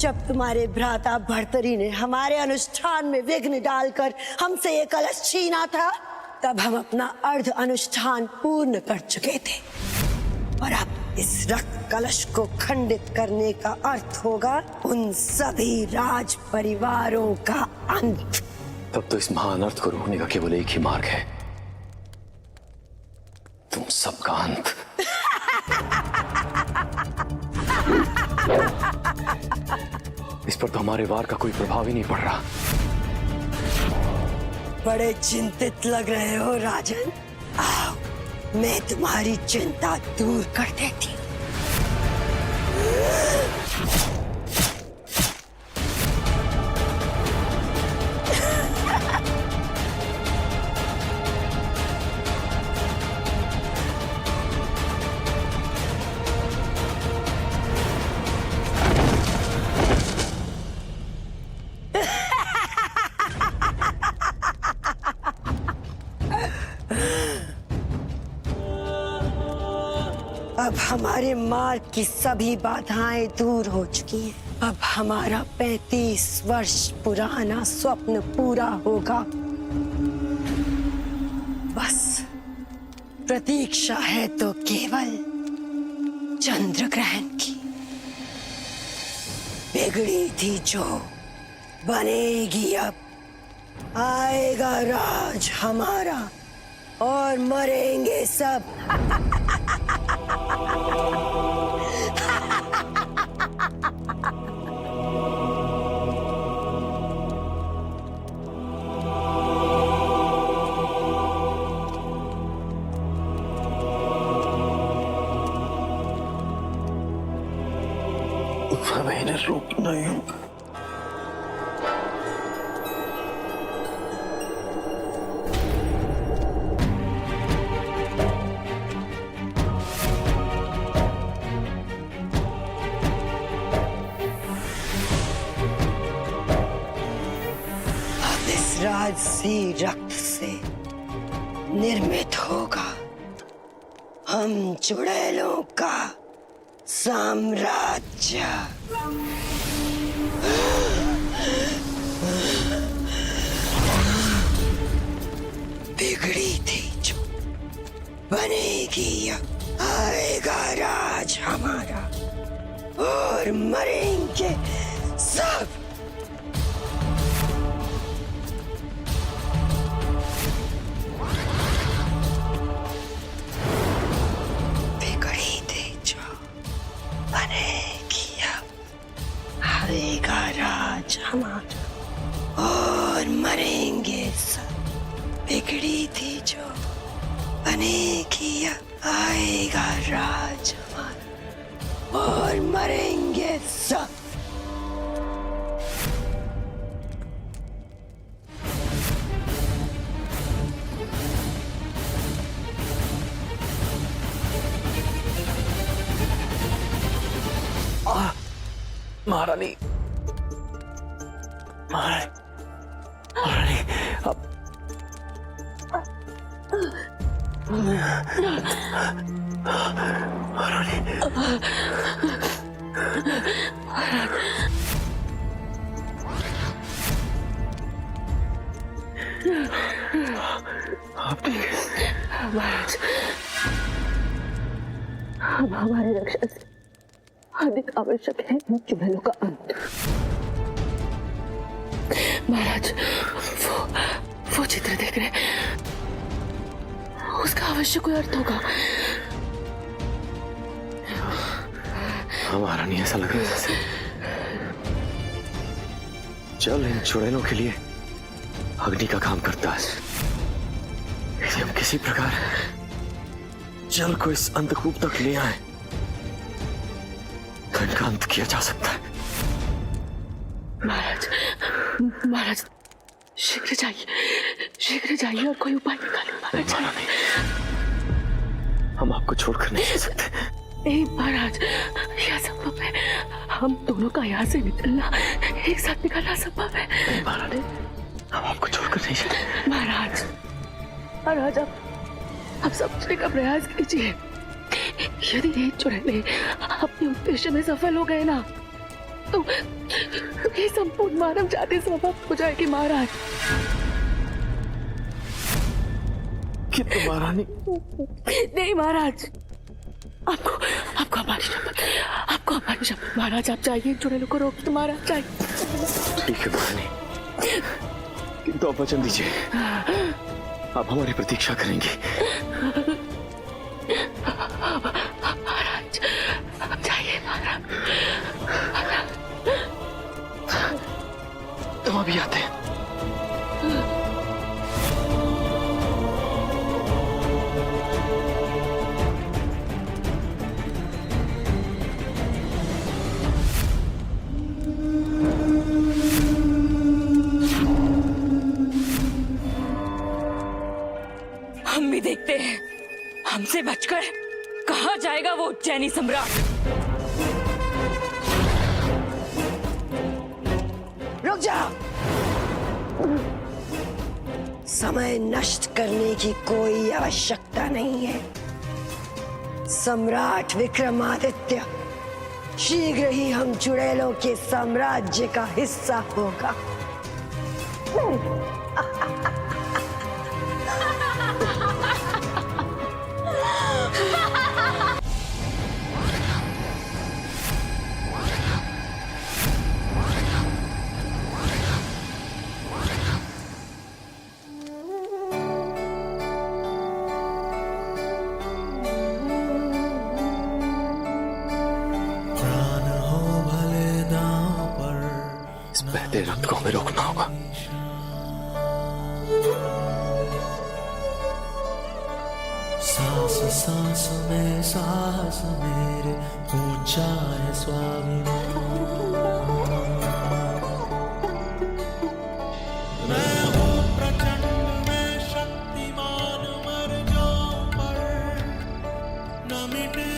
जब तुम्हारे भ्राता भर्तरी ने हमारे अनुष्ठान में विघ्न डालकर हमसे ये कलश छीना था, तब हम अपना अर्ध अनुष्ठान पूर्ण कर चुके थे। और अब इस रक्त कलश को खंडित करने का अर्थ होगा उन सभी राज परिवारों का अंत। तब तो इस महाअनर्थ को रोकने का केवल एक ही मार्ग है, तुम सबका अंत। इस पर तो हमारे वार का कोई प्रभाव ही नहीं पड़ रहा। बड़े चिंतित लग रहे हो राजन। आओ, मैं तुम्हारी चिंता दूर कर देती हूँ। अब हमारे मार्ग की सभी बाधाएं दूर हो चुकी हैं। अब हमारा 35 वर्ष पुराना स्वप्न पूरा होगा। बस प्रतीक्षा है तो केवल चंद्र ग्रहण की। बिगड़ी थी जो बनेगी अब। आएगा राज हमारा और मरेंगे सब। मैंने रोकना ही होगा। अब इस राजसी रक्त से निर्मित होगा हम चुड़ैलों का साम्राज्य। बिगड़ी थी जो बनेगी अब। आएगा राज हमारा और मरेंगे सब। आएगा राज हमारा और मरेंगे सब। बिगड़ी थी जो बनेगी अब। आएगा राज हमारा और मरेंगे सब। महारानी, महारानी, अब महारानी, आप ठीक है? महाराज, अब हमारी रक्षा से अधिक आवश्यक है चुड़ैलों का अंत। महाराज, वो चित्र देख रहे हैं, उसका अवश्य कोई अर्थ होगा। हमारा नहीं ऐसा लग रहा है जैसे जल इन चुड़ैलों के लिए अग्नि का काम करता है। यदि हम किसी प्रकार जल को इस अंधकूप तक ले आए तो इनका अंत किया जा सकता है। महाराज, महाराज, शीघ्र जाइए और कोई उपाय निकालिए। महाराज, नहीं, हम आपको छोड़कर नहीं जा सकते। नहीं महाराज, यह संभव है। हम दोनों का यहाँ से निकलना, एक साथ निकलना संभव है। नहीं महाराज, हम आपको छोड़कर नहीं जाते। महाराज, महाराज, आप समझने का प्रयास कीजिए। यदि ये चुड़ैलें अपने उद्देश्य में सफल हो गए ना, तो ये संपूर्ण मानव जाति समाप्त हो जाएगी महाराज। कितने महारानी? नहीं महाराज, आपको हमारी शपथ, आपको हमारी शपथ महाराज। आप जाइए, चुड़ैलों को रोक दो महाराज, जाइए। ठीक है महारानी, किंतु आप वचन दीजिए, आप हमारी प्रतीक्षा करेंगी। महाराज, आप जाइए महाराज। तुम अभी आते हैं। हम भी देखते हैं हमसे बचकर कहाँ जाएगा वो उज्जैनी सम्राट। रुक जाओ, समय नष्ट करने की कोई आवश्यकता नहीं है। सम्राट विक्रमादित्य शीघ्र ही हम चुड़ैलों के साम्राज्य का हिस्सा होगा। बहते रक्त को हमें रोकना होगा। सांस सांस में साहस मेरे ऊंचा है स्वाभिमान। मैं हूँ प्रचंड में शक्तिमान, मर जाऊं पर न मिटे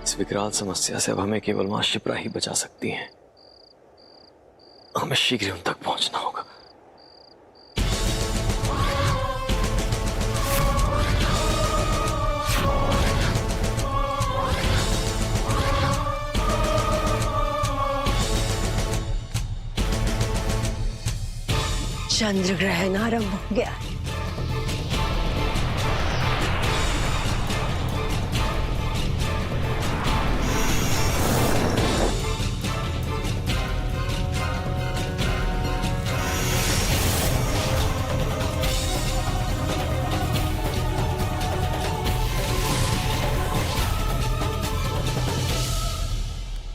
इस विकराल समस्या से अब हमें केवल मां शिप्रा ही बचा सकती हैं। हमें शीघ्र उन तक पहुंचना होगा। चंद्र ग्रहण आरंभ हो गया।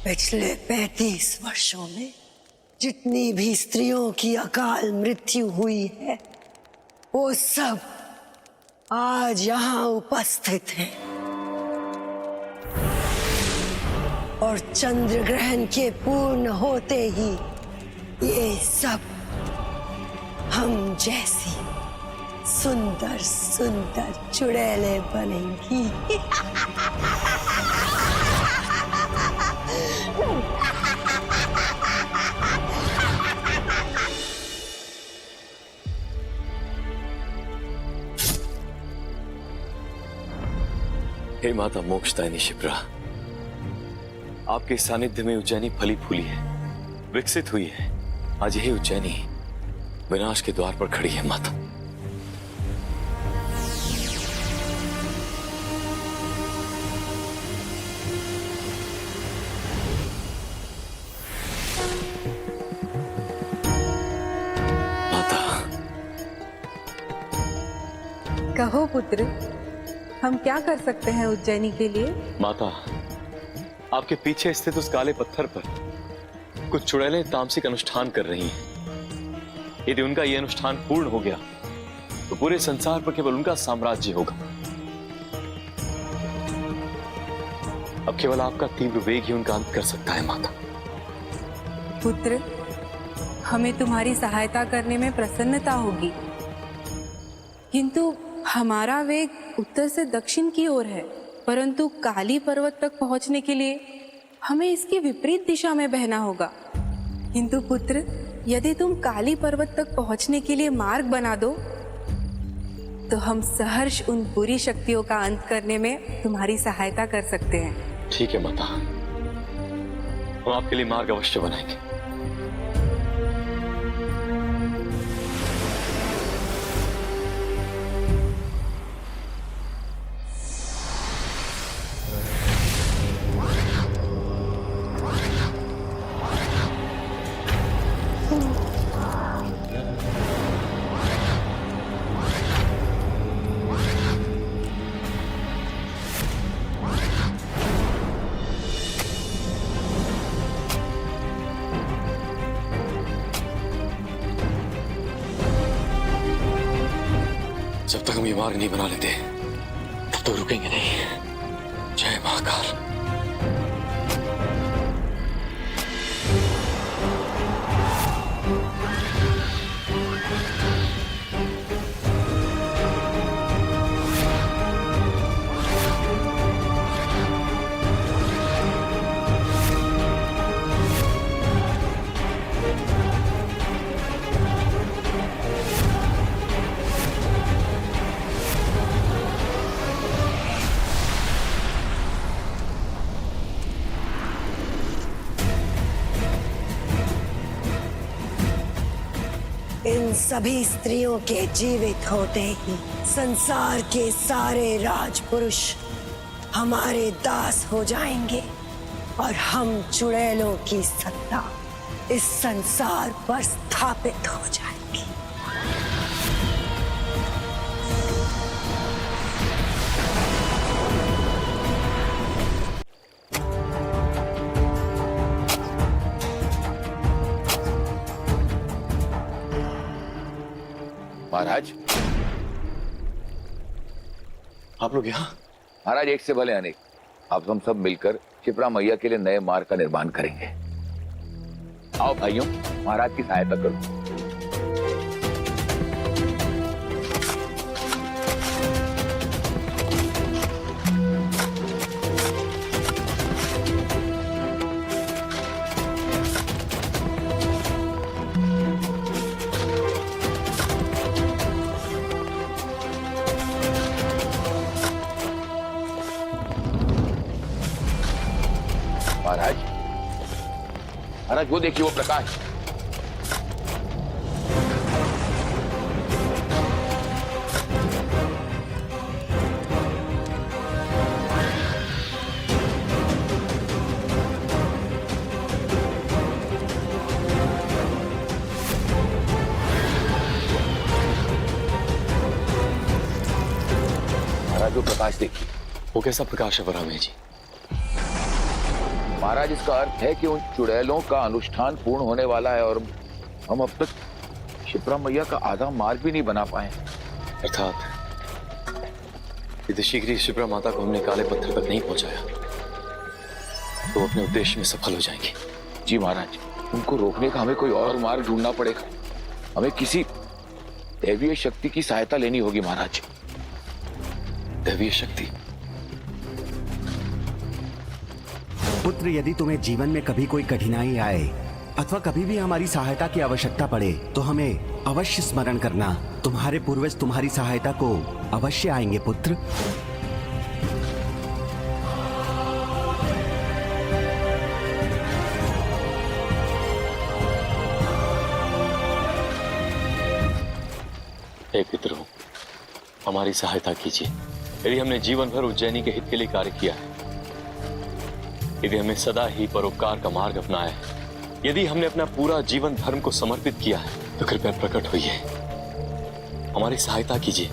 पिछले 35 वर्षों में जितनी भी स्त्रियों की अकाल मृत्यु हुई है, वो सब आज यहाँ उपस्थित हैं। और चंद्र ग्रहण के पूर्ण होते ही ये सब हम जैसी सुंदर सुंदर चुड़ैलें बनेंगी। हे माता मोक्षदायिनी शिप्रा, आपके सानिध्य में उज्जैनी फली फूली है, विकसित हुई है। आज यही उज्जैनी विनाश के द्वार पर खड़ी है माता। माता, कहो पुत्र, हम क्या कर सकते हैं उज्जैनी के लिए? माता, आपके पीछे स्थित उस काले पत्थर पर कुछ चुड़ैलें तामसिक अनुष्ठान कर रही हैं। यदि उनका यह अनुष्ठान पूर्ण हो गया तो पूरे संसार पर केवल उनका साम्राज्य होगा। अब केवल आपका तीव्र वेग ही उनका अंत कर सकता है माता। पुत्र, हमें तुम्हारी सहायता करने में प्रसन्नता होगी, किंतु हमारा वेग उत्तर से दक्षिण की ओर है, परंतु काली पर्वत तक पहुंचने के लिए हमें इसकी विपरीत दिशा में बहना होगा। किंतु पुत्र, यदि तुम काली पर्वत तक पहुंचने के लिए मार्ग बना दो तो हम सहर्ष उन बुरी शक्तियों का अंत करने में तुम्हारी सहायता कर सकते हैं। ठीक है माता, हम आपके लिए मार्ग अवश्य बनाएंगे। जब तक हम ये मार्ग नहीं बना लेते तब तक रुकेंगे नहीं। जय महाकाल। इन सभी स्त्रियों के जीवित होते ही संसार के सारे राजपुरुष हमारे दास हो जाएंगे और हम चुड़ैलों की सत्ता इस संसार पर स्थापित हो जाएगी। महाराज, आप लोग यहाँ? महाराज एक से भले अनेक, अब हम सब मिलकर क्षिप्रा मैया के लिए नए मार्ग का निर्माण करेंगे। आओ भाइयों, महाराज की सहायता करो। महाराज, महाराज वो देखिए, वो प्रकाश। महाराज वो प्रकाश देखिए। वो कैसा प्रकाश है वरामय जी? महाराज इसका अर्थ है कि उन चुड़ैलों का अनुष्ठान पूर्ण होने वाला है और हम अब तक क्षिप्रा मैया का आधा मार्ग भी नहीं बना पाए। अर्थात यदि शीघ्र ही क्षिप्रा माता को हमने काले पत्थर तक नहीं पहुंचाया तो अपने उद्देश्य में सफल हो जाएंगे। जी महाराज, उनको रोकने का हमें कोई और मार्ग ढूंढना पड़ेगा। हमें किसी दैवीय शक्ति की सहायता लेनी होगी महाराज। दैवीय शक्ति? पुत्र, यदि तुम्हें जीवन में कभी कोई कठिनाई आए अथवा कभी भी हमारी सहायता की आवश्यकता पड़े तो हमें अवश्य स्मरण करना। तुम्हारे पूर्वज तुम्हारी सहायता को अवश्य आएंगे पुत्र। हे पितरों, हमारी सहायता कीजिए। यदि हमने जीवन भर उज्जैनी के हित के लिए कार्य किया है, यदि हमें सदा ही परोपकार का मार्ग अपनाया है, यदि हमने अपना पूरा जीवन धर्म को समर्पित किया है, तो कृपया प्रकट होइए, हमारी सहायता कीजिए।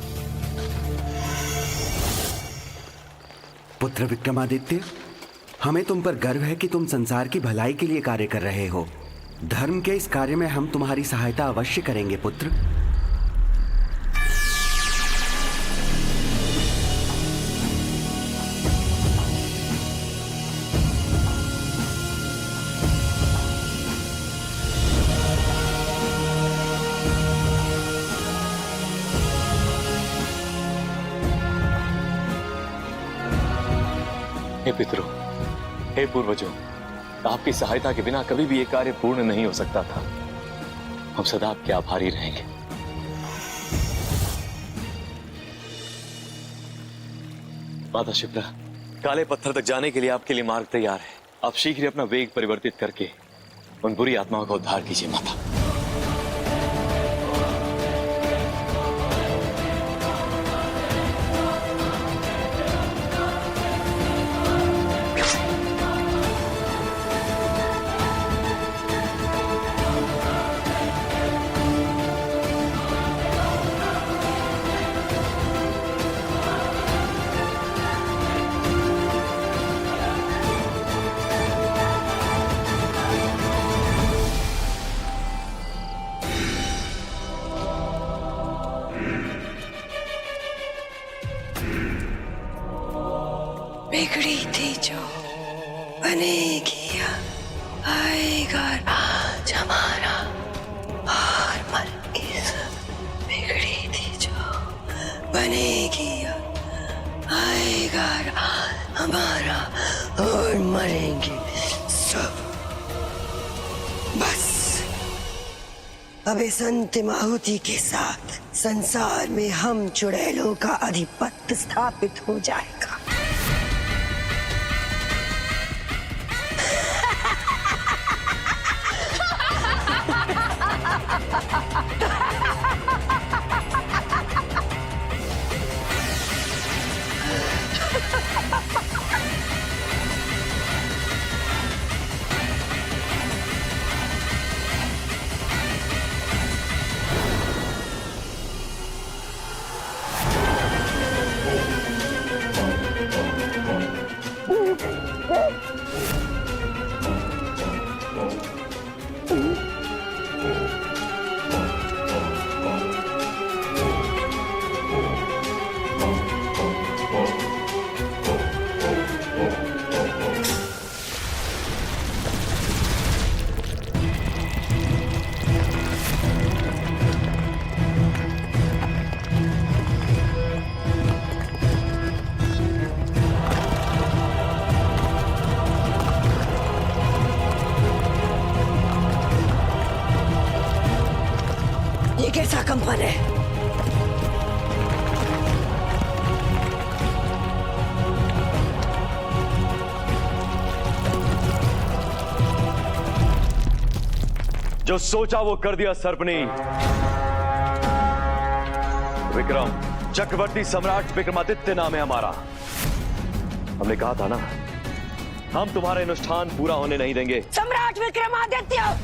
पुत्र विक्रमादित्य, हमें तुम पर गर्व है कि तुम संसार की भलाई के लिए कार्य कर रहे हो। धर्म के इस कार्य में हम तुम्हारी सहायता अवश्य करेंगे पुत्र। हे पितरों, हे पूर्वजों, आपकी सहायता के बिना कभी भी ये कार्य पूर्ण नहीं हो सकता था। हम सदा आपके आभारी रहेंगे। माता शिप्रा, काले पत्थर तक जाने के लिए आपके लिए मार्ग तैयार है। आप शीघ्र ही अपना वेग परिवर्तित करके उन बुरी आत्माओं का उद्धार कीजिए माता। बिगड़ी थी जो बनेगी, आएगा राज हमारा और मरेंगे सब। बिगड़ी थी जो बनेगी, आएगा राज हमारा और मरेंगे सब। बस अब इस अंतिम आहुति के साथ संसार में हम चुड़ैलों का आधिपत्य स्थापित हो जाएगा। ये कैसा कंपन है? जो सोचा वो कर दिया सर्पनी। विक्रम, चक्रवर्ती सम्राट विक्रमादित्य नाम है हमारा। हमने कहा था ना, हम तुम्हारा अनुष्ठान पूरा होने नहीं देंगे। सम्राट विक्रमादित्य,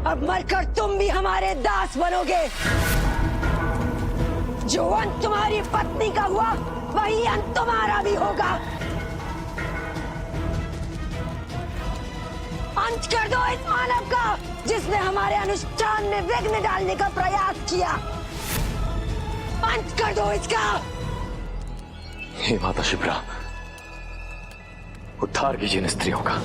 अब मरकर तुम भी हमारे दास बनोगे। जो अंत तुम्हारी पत्नी का हुआ, वही अंत तुम्हारा भी होगा। अंत कर दो इस मानव का, जिसने हमारे अनुष्ठान में विघ्न डालने का प्रयास किया। अंत कर दो इसका। हे माता शिप्रा, उद्धार कीजिए इन स्त्रियों का।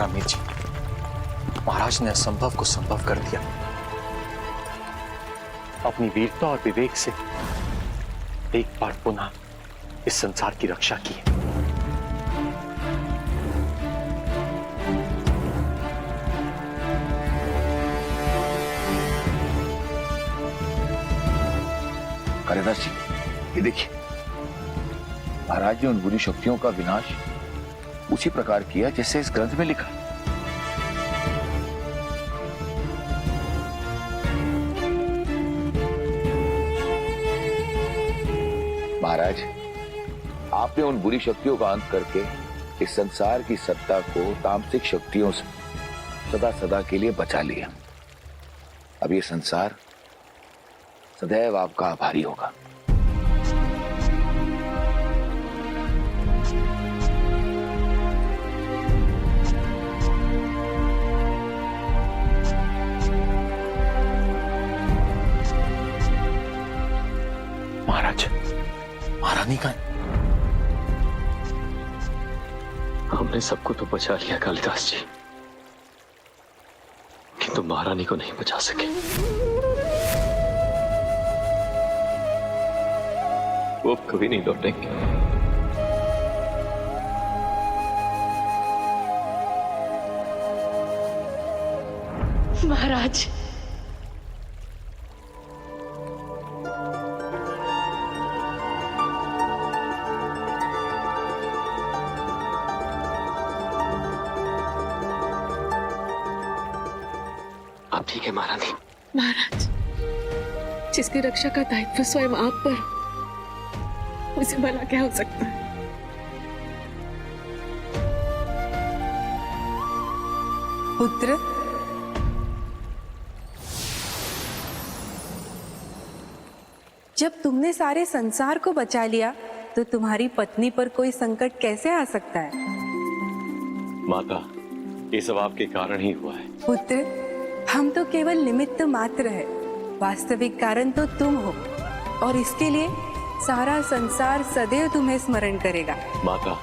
मीर जी, महाराज ने असंभव को संभव कर दिया। अपनी वीरता और विवेक से एक बार पुनः इस संसार की रक्षा की है। कालिदास जी, ये देखिए, महाराज ने उन बुरी शक्तियों का विनाश उसी प्रकार किया जैसे इस ग्रंथ में लिखा। महाराज, आपने उन बुरी शक्तियों का अंत करके इस संसार की सत्ता को तामसिक शक्तियों से सदा सदा के लिए बचा लिया। अब ये संसार सदैव आपका आभारी होगा। महाराज, महारानी का हमने सबको तो बचा लिया कालिदास जी, किंतु महारानी को नहीं बचा सके। वो अब कभी नहीं लौटेंगे। महाराज, आप ठीक है महारानी? महाराज, जिसकी रक्षा का दायित्व स्वयं आप पर, उसे भला क्या हो सकता है? पुत्र, जब तुमने सारे संसार को बचा लिया तो तुम्हारी पत्नी पर कोई संकट कैसे आ सकता है? माता, ये सब आपके कारण ही हुआ है। पुत्र, हम तो केवल निमित्त मात्र है, वास्तविक कारण तो तुम हो, और इसके लिए सारा संसार सदैव तुम्हें स्मरण करेगा। माता,